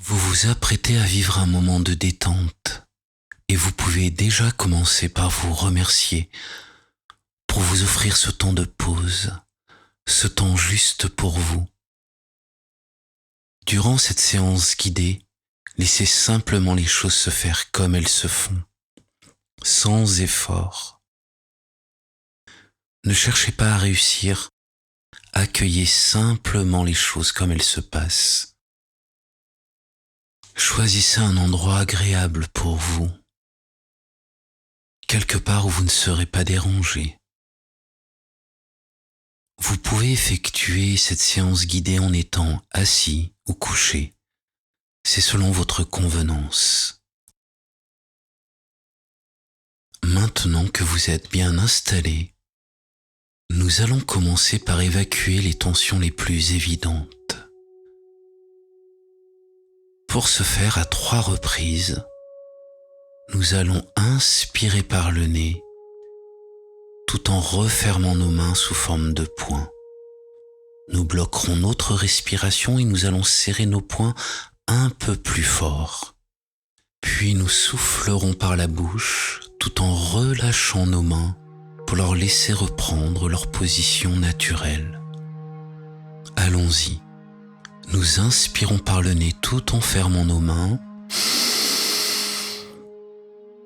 Vous vous apprêtez à vivre un moment de détente et vous pouvez déjà commencer par vous remercier pour vous offrir ce temps de pause, ce temps juste pour vous. Durant cette séance guidée, laissez simplement les choses se faire comme elles se font, sans effort. Ne cherchez pas à réussir, accueillez simplement les choses comme elles se passent. Choisissez un endroit agréable pour vous, quelque part où vous ne serez pas dérangé. Vous pouvez effectuer cette séance guidée en étant assis ou couché. C'est selon votre convenance. Maintenant que vous êtes bien installé, nous allons commencer par évacuer les tensions les plus évidentes. Pour ce faire, à 3 reprises, nous allons inspirer par le nez tout en refermant nos mains sous forme de poings. Nous bloquerons notre respiration et nous allons serrer nos poings un peu plus fort. Puis nous soufflerons par la bouche tout en relâchant nos mains pour leur laisser reprendre leur position naturelle. Allons-y. Nous inspirons par le nez tout en fermant nos mains.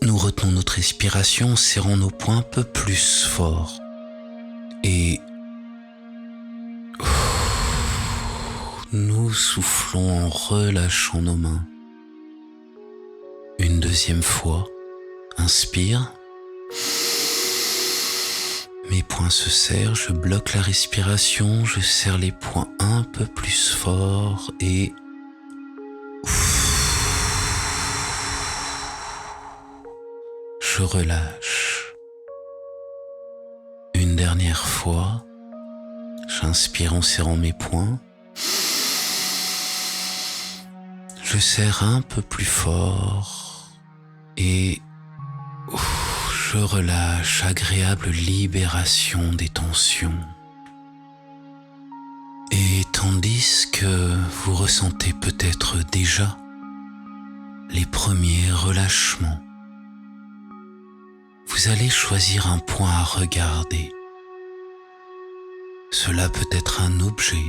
Nous retenons notre respiration en serrant nos poings un peu plus fort. Et nous soufflons en relâchant nos mains. Une deuxième fois, inspire. Mes poings se serrent, je bloque la respiration, je serre les poings un peu plus fort et je relâche. Une dernière fois, j'inspire en serrant mes poings. Je serre un peu plus fort et je relâche, agréable libération des tensions. Et tandis que vous ressentez peut-être déjà les premiers relâchements, vous allez choisir un point à regarder. Cela peut être un objet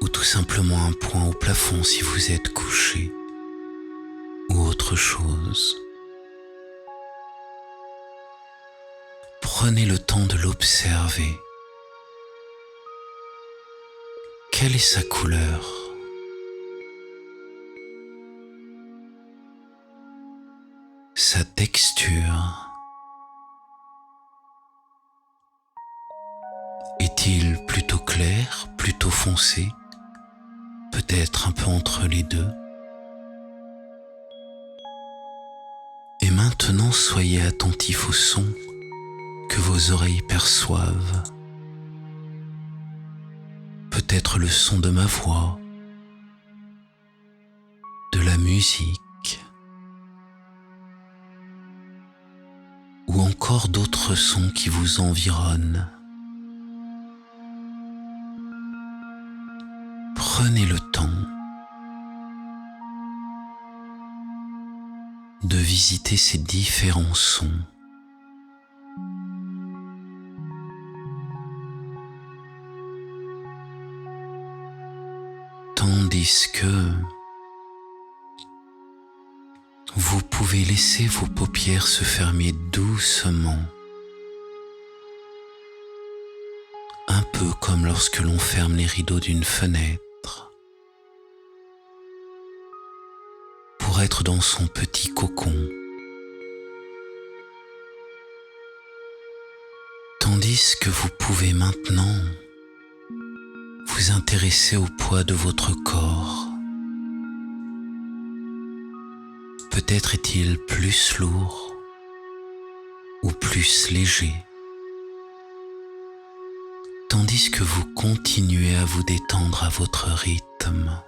ou tout simplement un point au plafond si vous êtes couché ou autre chose. Prenez le temps de l'observer. Quelle est sa couleur ? Sa texture ? Est-il plutôt clair, plutôt foncé ? Peut-être un peu entre les deux. Et maintenant, soyez attentif au son que vos oreilles perçoivent. Peut-être le son de ma voix, de la musique, ou encore d'autres sons qui vous environnent. Prenez le temps de visiter ces différents sons. Tandis que vous pouvez laisser vos paupières se fermer doucement, un peu comme lorsque l'on ferme les rideaux d'une fenêtre, pour être dans son petit cocon. Tandis que vous pouvez maintenant vous intéresser au poids de votre corps. Peut-être est-il plus lourd ou plus léger, tandis que vous continuez à vous détendre à votre rythme.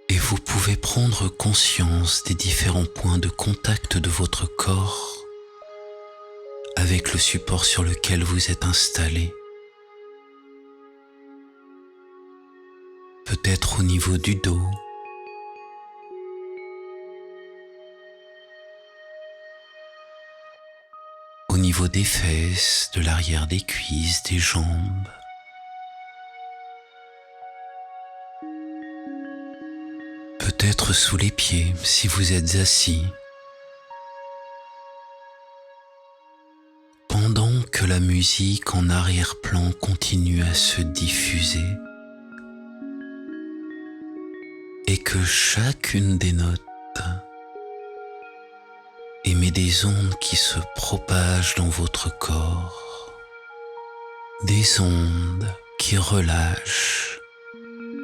Et vous pouvez prendre conscience des différents points de contact de votre corps avec le support sur lequel vous êtes installé. peut-être au niveau du dos, au niveau des fesses, de l'arrière des cuisses, des jambes. Peut-être sous les pieds si vous êtes assis. Pendant que la musique en arrière-plan continue à se diffuser et que chacune des notes émet des ondes qui se propagent dans votre corps, des ondes qui relâchent,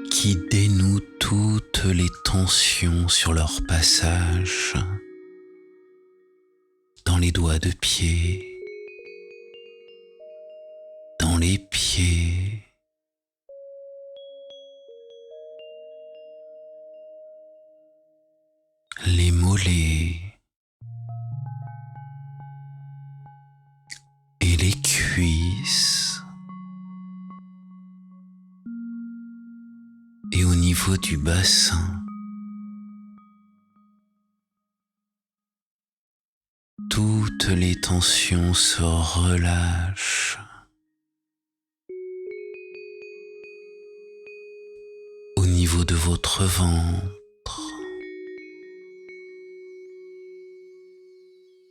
qui dénouent toutes les tensions sur leur passage dans les doigts de pied, dans les pieds, les mollets et les cuisses, et au niveau du bassin. Toutes les tensions se relâchent. Au niveau de votre ventre,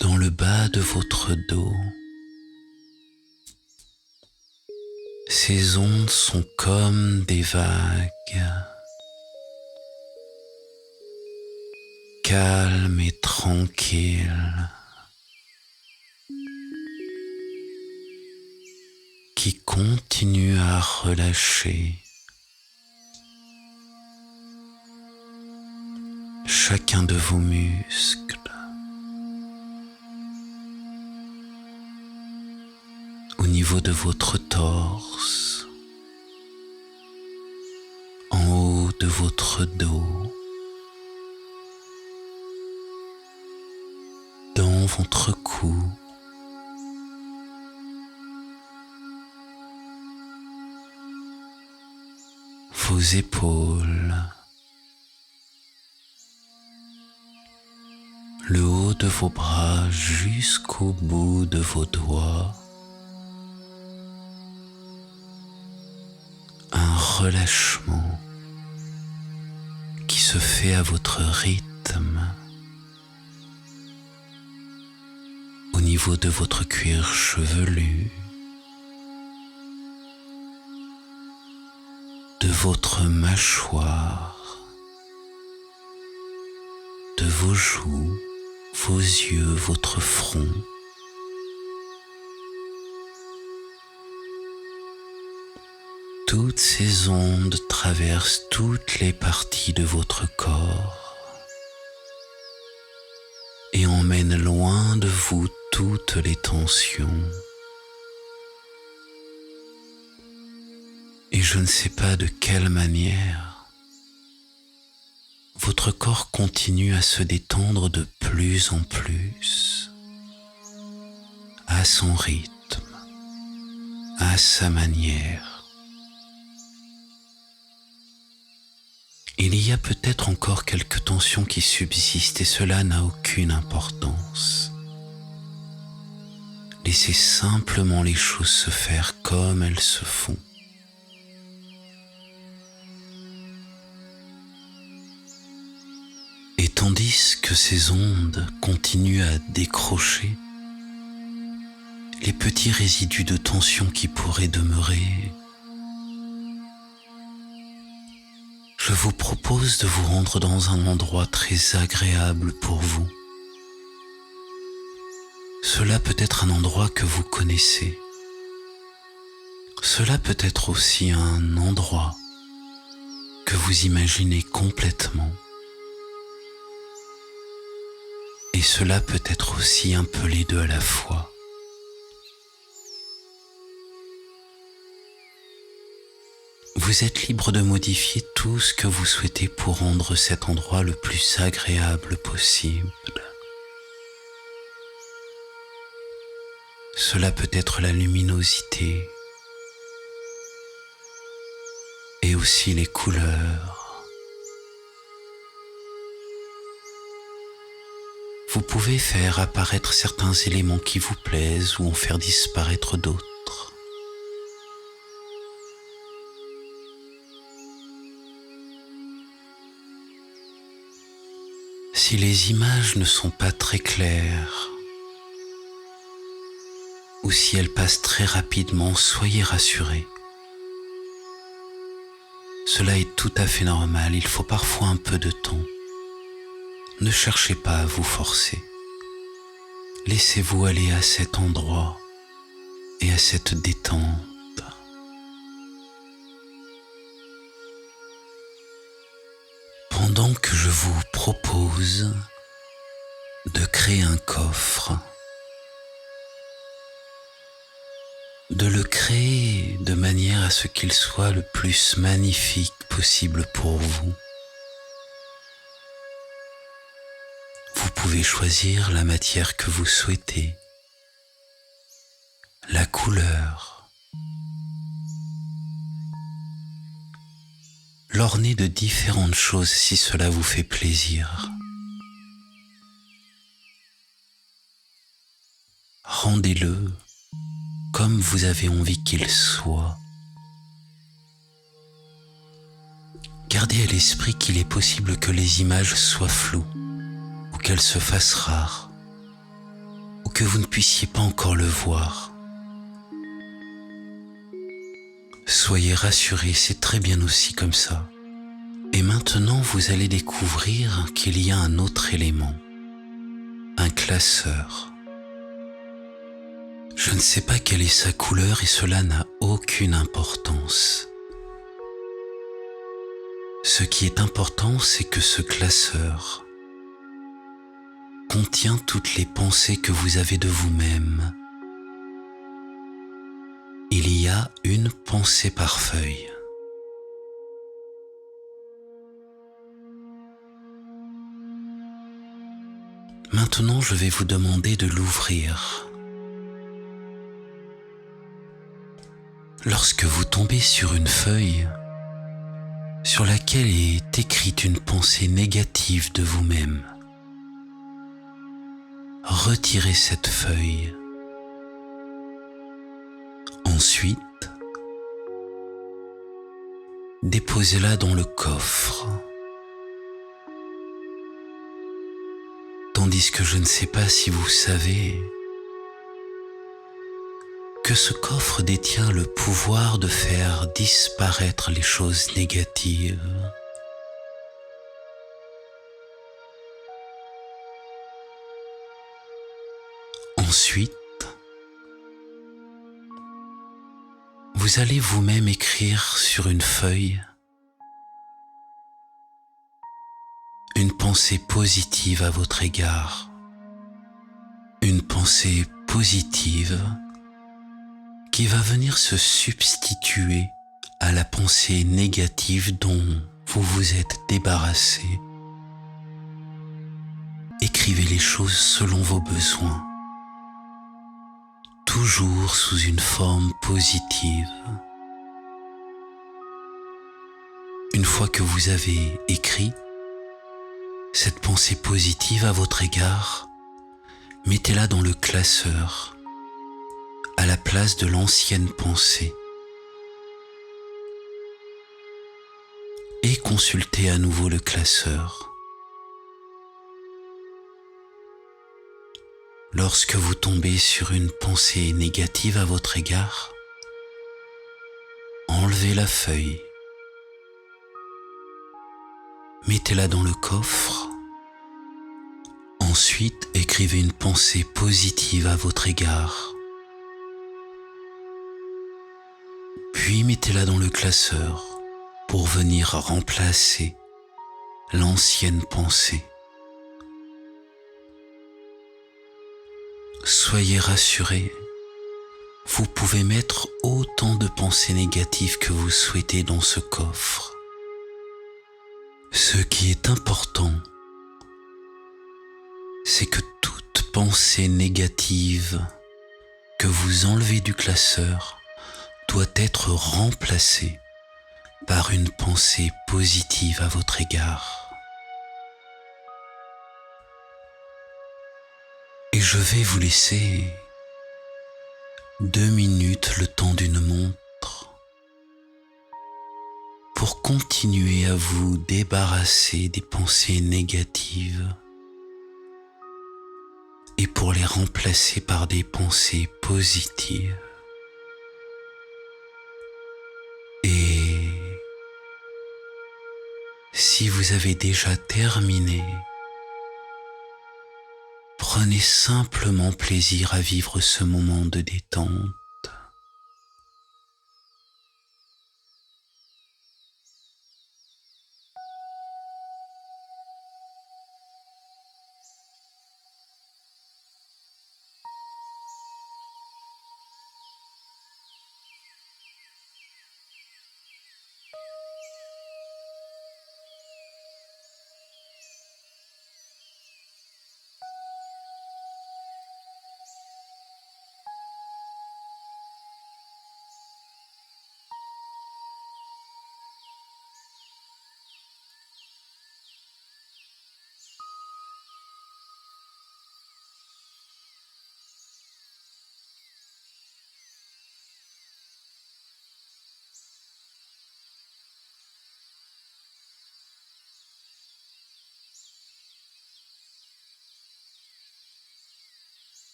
dans le bas de votre dos. Ces ondes sont comme des vagues, calmes et tranquilles, qui continuent à relâcher chacun de vos muscles. Au niveau de votre torse, en haut de votre dos, dans votre cou, vos épaules, le haut de vos bras jusqu'au bout de vos doigts. Un relâchement qui se fait à votre rythme. Au niveau de votre cuir chevelu, de votre mâchoire, de vos joues, vos yeux, votre front. Toutes ces ondes traversent toutes les parties de votre corps et emmènent loin de vous toutes les tensions. Et je ne sais pas de quelle manière, votre corps continue à se détendre de plus en plus, à son rythme, à sa manière. Il y a peut-être encore quelques tensions qui subsistent et cela n'a aucune importance. Laissez simplement les choses se faire comme elles se font. Et tandis que ces ondes continuent à décrocher, les petits résidus de tension qui pourraient demeurer, je vous propose de vous rendre dans un endroit très agréable pour vous. Cela peut être un endroit que vous connaissez. Cela peut être aussi un endroit que vous imaginez complètement. Et cela peut être aussi un peu les deux à la fois. Vous êtes libre de modifier tout ce que vous souhaitez pour rendre cet endroit le plus agréable possible. Cela peut être la luminosité et aussi les couleurs. Vous pouvez faire apparaître certains éléments qui vous plaisent ou en faire disparaître d'autres. Si les images ne sont pas très claires, ou si elles passent très rapidement, soyez rassurés. Cela est tout à fait normal, il faut parfois un peu de temps. Ne cherchez pas à vous forcer. Laissez-vous aller à cet endroit et à cette détente. Pendant que je vous propose de créer un coffre, de le créer de manière à ce qu'il soit le plus magnifique possible pour vous. Vous pouvez choisir la matière que vous souhaitez, la couleur, l'orner de différentes choses si cela vous fait plaisir. Rendez-le comme vous avez envie qu'il soit. Gardez à l'esprit qu'il est possible que les images soient floues, ou qu'elles se fassent rares, ou que vous ne puissiez pas encore le voir. Soyez rassurés, c'est très bien aussi comme ça. Et maintenant, vous allez découvrir qu'il y a un autre élément, un classeur. Je ne sais pas quelle est sa couleur et cela n'a aucune importance. Ce qui est important, c'est que ce classeur contient toutes les pensées que vous avez de vous-même. Il y a une pensée par feuille. Maintenant, je vais vous demander de l'ouvrir. Lorsque vous tombez sur une feuille sur laquelle est écrite une pensée négative de vous-même, retirez cette feuille. Ensuite, déposez-la dans le coffre. Tandis que je ne sais pas si vous savez que ce coffre détient le pouvoir de faire disparaître les choses négatives. Ensuite, vous allez vous-même écrire sur une feuille une pensée positive à votre égard, une pensée positive qui va venir se substituer à la pensée négative dont vous vous êtes débarrassé. Écrivez les choses selon vos besoins, toujours sous une forme positive. Une fois que vous avez écrit cette pensée positive à votre égard, mettez-la dans le classeur, à la place de l'ancienne pensée. Et consultez à nouveau le classeur. Lorsque vous tombez sur une pensée négative à votre égard, enlevez la feuille. Mettez-la dans le coffre. Ensuite, écrivez une pensée positive à votre égard. Puis mettez-la dans le classeur pour venir remplacer l'ancienne pensée. Soyez rassurés, vous pouvez mettre autant de pensées négatives que vous souhaitez dans ce coffre. Ce qui est important, c'est que toute pensée négative que vous enlevez du classeur doit être remplacée par une pensée positive à votre égard. Et je vais vous laisser 2 minutes, le temps d'une montre, pour continuer à vous débarrasser des pensées négatives et pour les remplacer par des pensées positives. Et si vous avez déjà terminé, prenez simplement plaisir à vivre ce moment de détente.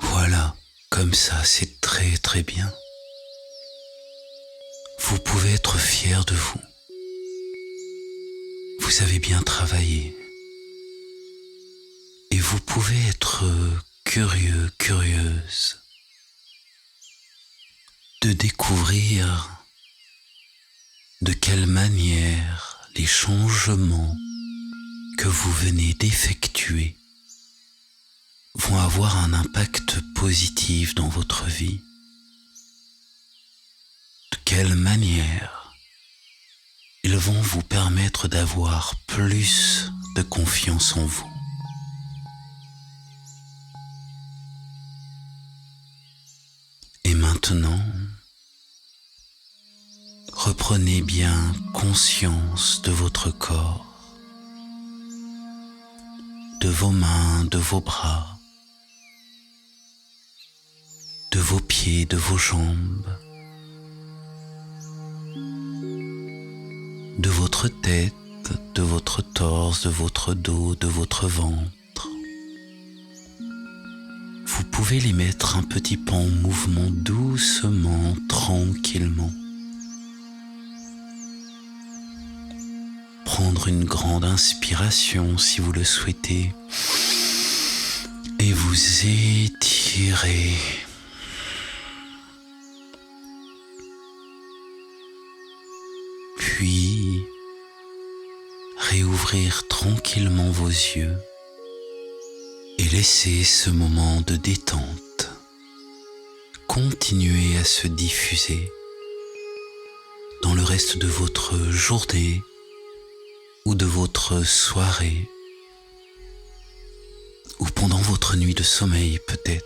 Voilà, comme ça, c'est très très bien. Vous pouvez être fier de vous. Vous avez bien travaillé. Et vous pouvez être curieux, curieuse de découvrir de quelle manière les changements que vous venez d'effectuer vont avoir un impact positif dans votre vie. De quelle manière ils vont vous permettre d'avoir plus de confiance en vous. Et maintenant, reprenez bien conscience de votre corps, de vos mains, de vos bras, de vos pieds, de vos jambes, de votre tête, de votre torse, de votre dos, de votre ventre. Vous pouvez les mettre un petit peu en mouvement doucement, tranquillement. Prendre une grande inspiration si vous le souhaitez et vous étirer. Puis réouvrir tranquillement vos yeux et laisser ce moment de détente continuer à se diffuser dans le reste de votre journée ou de votre soirée ou pendant votre nuit de sommeil peut-être.